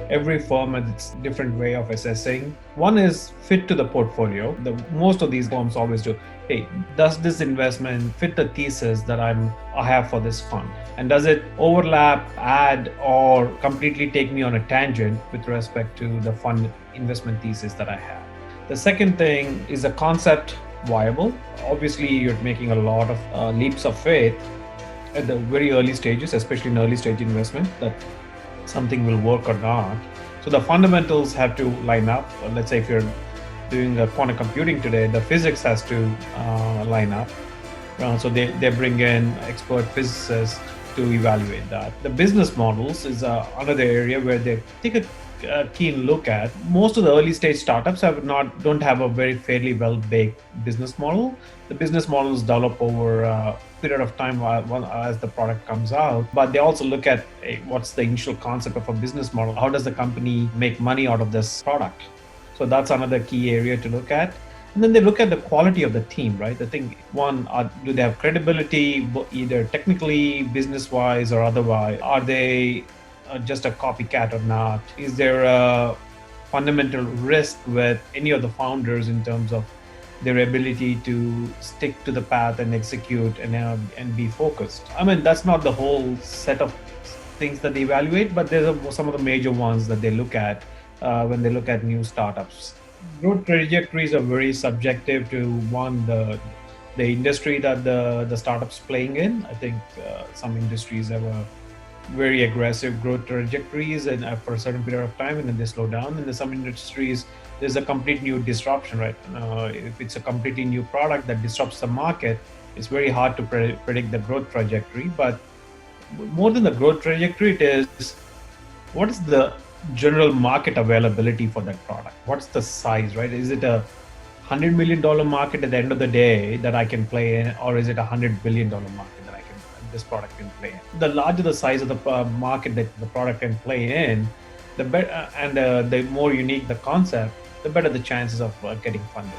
Every firm has its different way of assessing. One is fit to the portfolio. Most of these firms always do, hey, does this investment fit the thesis that I have for this fund? And does it overlap, add, or completely take me on a tangent with respect to the fund investment thesis that I have? The second thing is the concept viable. Obviously, you're making a lot of leaps of faith at the very early stages, especially in early stage investment, that something will work or not. So the fundamentals have to line up. Let's say if you're doing quantum computing today, the physics has to line up. So they bring in expert physicists to evaluate that. The business models is another area where they take a keen look at. Most of the early stage startups don't have a very fairly well baked business model. The business models develop over a period of time as the product comes out, but they also look at what's the initial concept of a business model. How does the company make money out of this product? So that's another key area to look at. And then they look at the quality of the team, right? The thing, do they have credibility, either technically, business-wise, or otherwise? Are they just a copycat or not? Is there a fundamental risk with any of the founders in terms of their ability to stick to the path and execute and be focused? I mean, that's not the whole set of things that they evaluate, but there's some of the major ones that they look at when they look at new startups. Growth trajectories are very subjective to the industry that the startup's playing in. I think some industries have a very aggressive growth trajectories and for a certain period of time, and then they slow down. And in some industries, there's a complete new disruption, right? If it's a completely new product that disrupts the market, it's very hard to predict the growth trajectory. But more than the growth trajectory, it is what is the general market availability for that product? What's the size, right? Is it a $100 million market at the end of the day that I can play in, or is it a $100 billion market that this product can play in? The larger the size of the market that the product can play in, the better, and the more unique the concept, the better the chances of getting funded.